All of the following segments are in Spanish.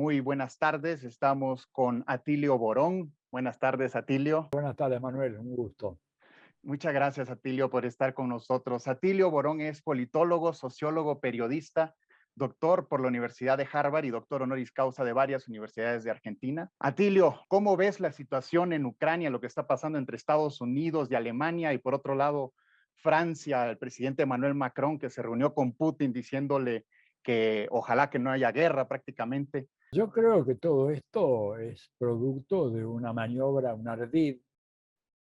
Muy buenas tardes, estamos con Atilio Borón. Buenas tardes, Atilio. Buenas tardes, Manuel, un gusto. Muchas gracias, Atilio, por estar con nosotros. Atilio Borón es politólogo, sociólogo, periodista, doctor por la Universidad de Harvard y doctor honoris causa de varias universidades de Argentina. Atilio, ¿cómo ves la situación en Ucrania, lo que está pasando entre Estados Unidos y Alemania y por otro lado Francia, el presidente Emmanuel Macron que se reunió con Putin diciéndole que ojalá que no haya guerra prácticamente? Yo creo que todo esto es producto de una maniobra, un ardid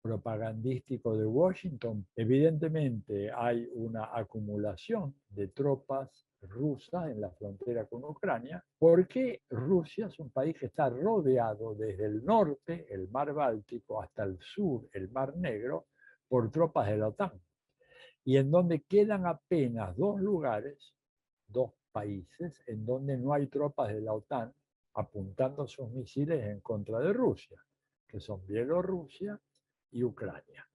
propagandístico de Washington. Evidentemente hay una acumulación de tropas rusas en la frontera con Ucrania, porque Rusia es un país que está rodeado desde el norte, el mar Báltico, hasta el sur, el mar Negro, por tropas de la OTAN. Y en donde quedan apenas dos lugares, dos países, en donde no hay tropas de la OTAN apuntando sus misiles en contra de Rusia, que son Bielorrusia y Ucrania.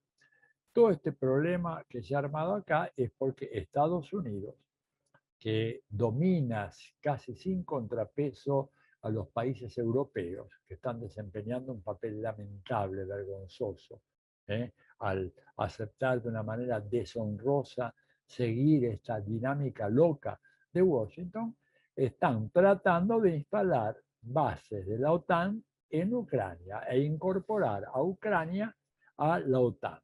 Todo este problema que se ha armado acá es porque Estados Unidos, que domina casi sin contrapeso a los países europeos, que están desempeñando un papel lamentable, vergonzoso, al aceptar de una manera deshonrosa seguir esta dinámica loca de Washington, están tratando de instalar bases de la OTAN en Ucrania e incorporar a Ucrania a la OTAN.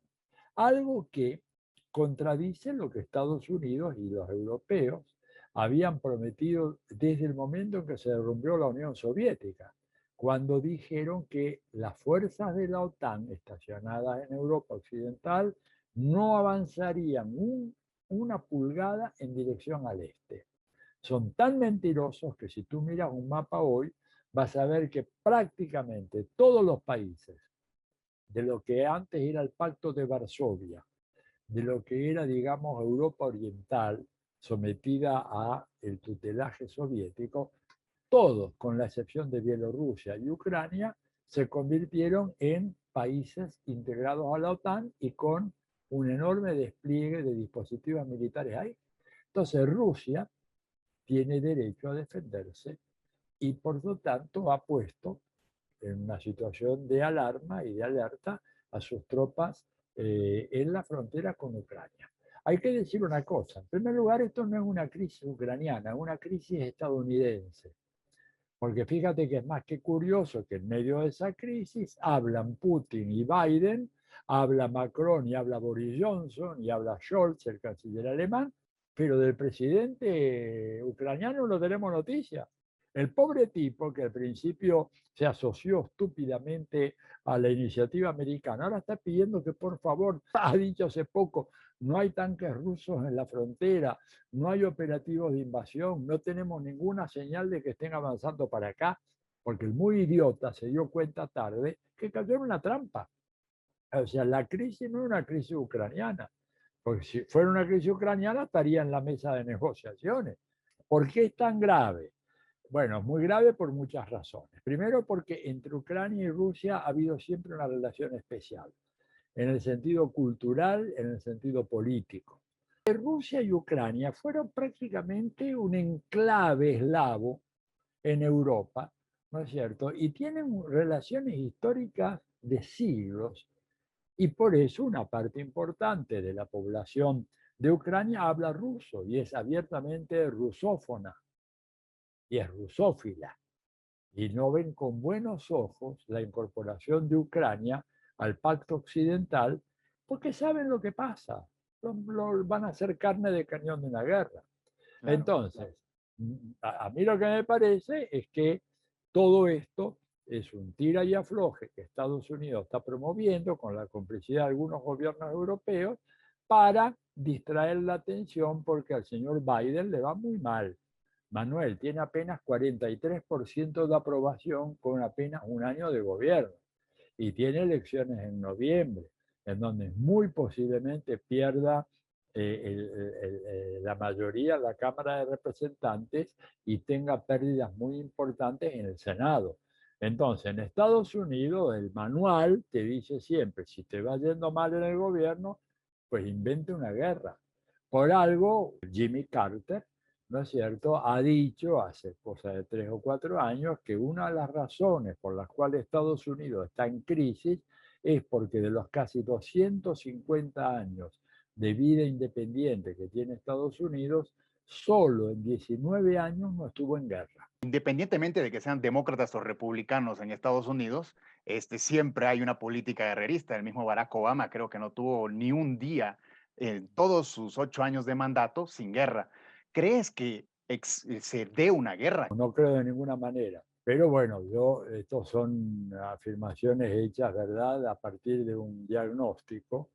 Algo que contradice lo que Estados Unidos y los europeos habían prometido desde el momento en que se derrumbó la Unión Soviética, cuando dijeron que las fuerzas de la OTAN estacionadas en Europa Occidental no avanzarían una pulgada en dirección al este. Son tan mentirosos que si tú miras un mapa hoy, vas a ver que prácticamente todos los países de lo que antes era el Pacto de Varsovia, de lo que era, digamos, Europa Oriental, sometida a el tutelaje soviético, todos, con la excepción de Bielorrusia y Ucrania, se convirtieron en países integrados a la OTAN y con un enorme despliegue de dispositivos militares ahí. Entonces Rusia tiene derecho a defenderse y por lo tanto ha puesto en una situación de alarma y de alerta a sus tropas en la frontera con Ucrania. Hay que decir una cosa. En primer lugar, esto no es una crisis ucraniana, es una crisis estadounidense. Porque fíjate que es más que curioso que en medio de esa crisis hablan Putin y Biden, habla Macron y habla Boris Johnson y habla Scholz, el canciller alemán, pero del presidente ucraniano no tenemos noticia. El pobre tipo que al principio se asoció estúpidamente a la iniciativa americana, ahora está pidiendo que por favor, ha dicho hace poco, no hay tanques rusos en la frontera, no hay operativos de invasión, no tenemos ninguna señal de que estén avanzando para acá, porque el muy idiota se dio cuenta tarde que cayó en una trampa. O sea, la crisis no es una crisis ucraniana, porque si fuera una crisis ucraniana estaría en la mesa de negociaciones. ¿Por qué es tan grave? Bueno, es muy grave por muchas razones. Primero, porque entre Ucrania y Rusia ha habido siempre una relación especial, en el sentido cultural, en el sentido político. Rusia y Ucrania fueron prácticamente un enclave eslavo en Europa, ¿no es cierto? Y tienen relaciones históricas de siglos, y por eso una parte importante de la población de Ucrania habla ruso y es abiertamente rusófona y es rusófila. Y no ven con buenos ojos la incorporación de Ucrania al pacto occidental porque saben lo que pasa. Van a ser carne de cañón de una guerra. Claro. Entonces, a mí lo que me parece es que todo esto es un tira y afloje que Estados Unidos está promoviendo con la complicidad de algunos gobiernos europeos para distraer la atención porque al señor Biden le va muy mal. Manuel tiene apenas 43% de aprobación con apenas un año de gobierno y tiene elecciones en noviembre, en donde muy posiblemente pierda la mayoría en la Cámara de Representantes y tenga pérdidas muy importantes en el Senado. Entonces, en Estados Unidos, el manual te dice siempre, si te va yendo mal en el gobierno, pues invente una guerra. Por algo, Jimmy Carter ¿no es cierto?, ha dicho hace cosa de 3 o 4 años que una de las razones por las cuales Estados Unidos está en crisis es porque de los casi 250 años de vida independiente que tiene Estados Unidos, solo en 19 años no estuvo en guerra. Independientemente de que sean demócratas o republicanos en Estados Unidos, siempre hay una política guerrerista. El mismo Barack Obama creo que no tuvo ni un día en todos sus 8 años de mandato sin guerra. ¿Crees que se dé una guerra? No creo de ninguna manera. Pero bueno, estos son afirmaciones hechas, ¿verdad?, a partir de un diagnóstico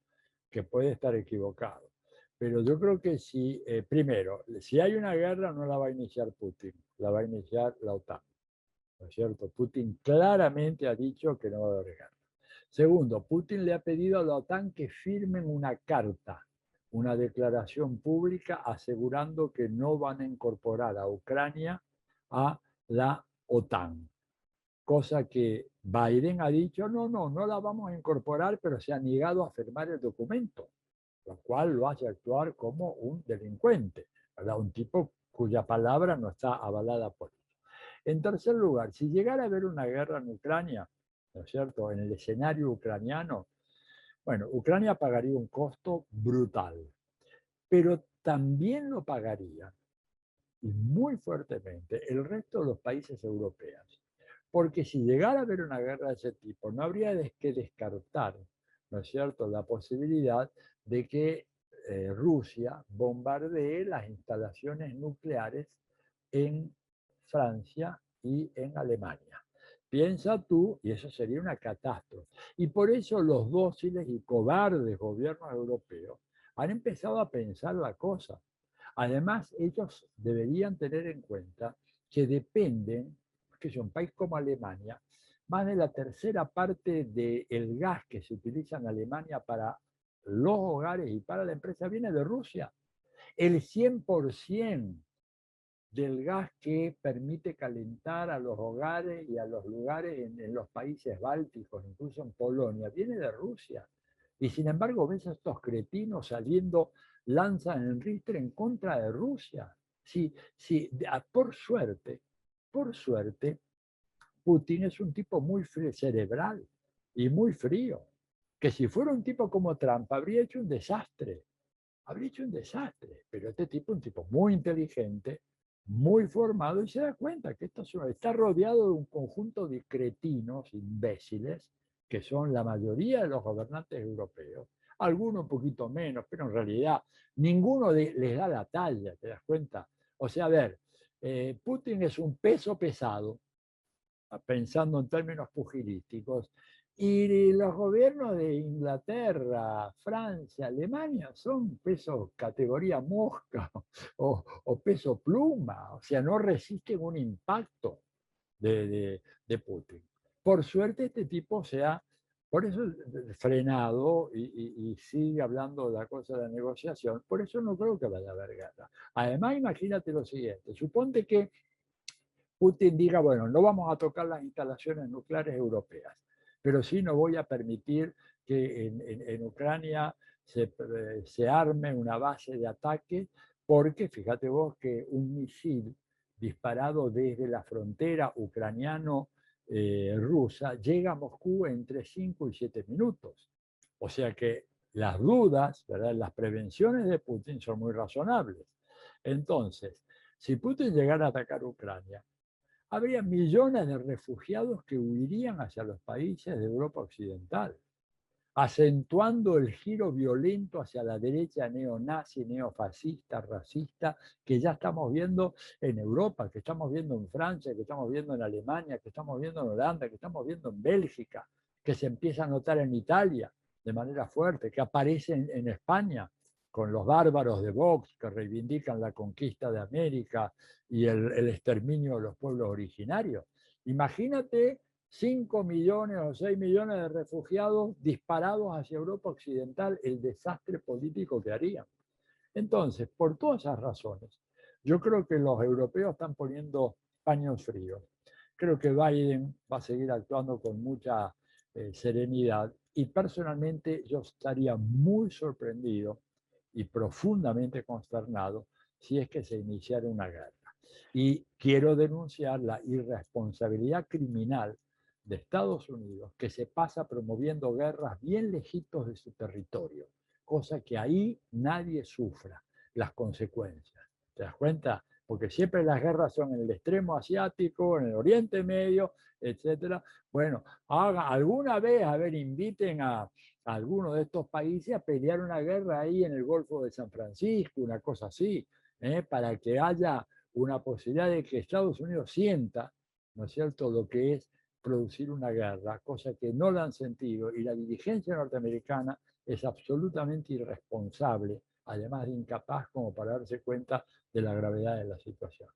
que puede estar equivocado. Pero yo creo que si, primero, si hay una guerra no la va a iniciar Putin, la va a iniciar la OTAN, ¿no es cierto? Putin claramente ha dicho que no va a haber guerra. Segundo, Putin le ha pedido a la OTAN que firmen una carta, una declaración pública asegurando que no van a incorporar a Ucrania a la OTAN. Cosa que Biden ha dicho, no, no, no la vamos a incorporar, pero se ha negado a firmar el documento, lo cual lo hace actuar como un delincuente, ¿verdad? Un tipo cuya palabra no está avalada por ello. En tercer lugar, si llegara a haber una guerra en Ucrania, ¿no es cierto?, en el escenario ucraniano, bueno, Ucrania pagaría un costo brutal, pero también lo pagaría, y muy fuertemente, el resto de los países europeos. Porque si llegara a haber una guerra de ese tipo, no habría que descartar, ¿no es cierto?, la posibilidad de que Rusia bombardee las instalaciones nucleares en Francia y en Alemania. Piensa tú, y eso sería una catástrofe. Y por eso los dóciles y cobardes gobiernos europeos han empezado a pensar la cosa. Además, ellos deberían tener en cuenta que dependen, que es un país como Alemania, más de la tercera parte del gas que se utiliza en Alemania para los hogares y para la empresa viene de Rusia. El 100% del gas que permite calentar a los hogares y a los lugares en los países bálticos, incluso en Polonia, viene de Rusia. Y sin embargo ves a estos cretinos saliendo lanza en ristre en contra de Rusia. Sí, sí, por suerte, Putin es un tipo muy cerebral y muy frío, que si fuera un tipo como Trump habría hecho un desastre, pero este tipo es un tipo muy inteligente, muy formado y se da cuenta que está rodeado de un conjunto de cretinos, imbéciles, que son la mayoría de los gobernantes europeos, algunos un poquito menos, pero en realidad ninguno les da la talla, ¿te das cuenta? O sea, a ver, Putin es un peso pesado, pensando en términos pugilísticos, y los gobiernos de Inglaterra, Francia, Alemania son peso categoría mosca o peso pluma, o sea, no resisten un impacto de Putin. Por suerte este tipo se ha, por eso frenado y sigue hablando de la cosa de la negociación, por eso no creo que vaya a haber guerra. Además, imagínate lo siguiente, suponte que Putin diga, bueno, no vamos a tocar las instalaciones nucleares europeas, pero sí no voy a permitir que en Ucrania se arme una base de ataque, porque fíjate vos que un misil disparado desde la frontera ucraniano-rusa llega a Moscú entre 5 y 7 minutos. O sea que las dudas, ¿verdad?, las prevenciones de Putin son muy razonables. Entonces, si Putin llegara a atacar Ucrania, habría millones de refugiados que huirían hacia los países de Europa Occidental, acentuando el giro violento hacia la derecha neonazi, neofascista, racista, que ya estamos viendo en Europa, que estamos viendo en Francia, que estamos viendo en Alemania, que estamos viendo en Holanda, que estamos viendo en Bélgica, que se empieza a notar en Italia de manera fuerte, que aparece en España con los bárbaros de Vox que reivindican la conquista de América y el exterminio de los pueblos originarios. Imagínate 5 millones o 6 millones de refugiados disparados hacia Europa Occidental, el desastre político que harían. Entonces, por todas esas razones, yo creo que los europeos están poniendo paños fríos. Creo que Biden va a seguir actuando con mucha serenidad y personalmente yo estaría muy sorprendido y profundamente consternado si es que se iniciara una guerra. Y quiero denunciar la irresponsabilidad criminal de Estados Unidos, que se pasa promoviendo guerras bien lejitos de su territorio, cosa que ahí nadie sufra las consecuencias. ¿Te das cuenta? Porque siempre las guerras son en el extremo asiático, en el Oriente Medio, etcétera. Bueno, alguna vez, a ver, inviten a alguno de estos países a pelear una guerra ahí en el Golfo de San Francisco, una cosa así, para que haya una posibilidad de que Estados Unidos sienta, ¿no es cierto?, lo que es producir una guerra, cosa que no la han sentido, y la dirigencia norteamericana es absolutamente irresponsable, además de incapaz como para darse cuenta de la gravedad de la situación.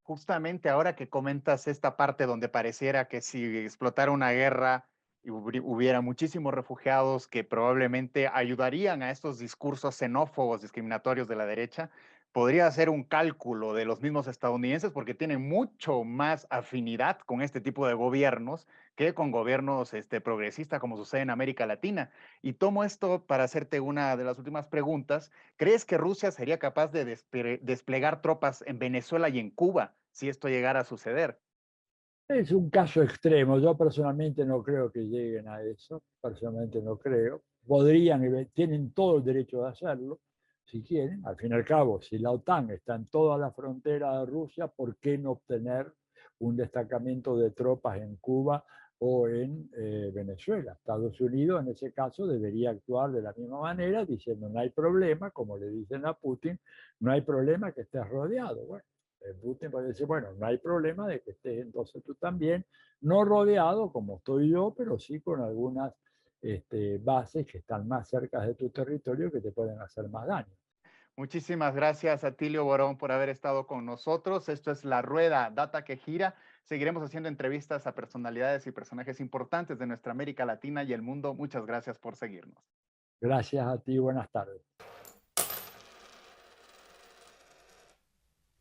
Justamente ahora que comentas esta parte donde pareciera que si explotara una guerra y hubiera muchísimos refugiados que probablemente ayudarían a estos discursos xenófobos, discriminatorios de la derecha, podría ser un cálculo de los mismos estadounidenses porque tienen mucho más afinidad con este tipo de gobiernos que con gobiernos progresistas como sucede en América Latina. Y tomo esto para hacerte una de las últimas preguntas. ¿Crees que Rusia sería capaz de desplegar tropas en Venezuela y en Cuba si esto llegara a suceder? Es un caso extremo, yo personalmente no creo que lleguen a eso, personalmente no creo. Podrían, tienen todo el derecho de hacerlo, si quieren. Al fin y al cabo, si la OTAN está en toda la frontera de Rusia, ¿por qué no obtener un destacamento de tropas en Cuba o en Venezuela? Estados Unidos, en ese caso, debería actuar de la misma manera, diciendo no hay problema, como le dicen a Putin, no hay problema que estés rodeado. Bueno, Putin puede decir, bueno, no hay problema de que estés entonces tú también, no rodeado como estoy yo, pero sí con algunas bases que están más cerca de tu territorio que te pueden hacer más daño. Muchísimas gracias, Atilio Borón, por haber estado con nosotros. Esto es La Rueda, Data que Gira. Seguiremos haciendo entrevistas a personalidades y personajes importantes de nuestra América Latina y el mundo. Muchas gracias por seguirnos. Gracias a ti, buenas tardes.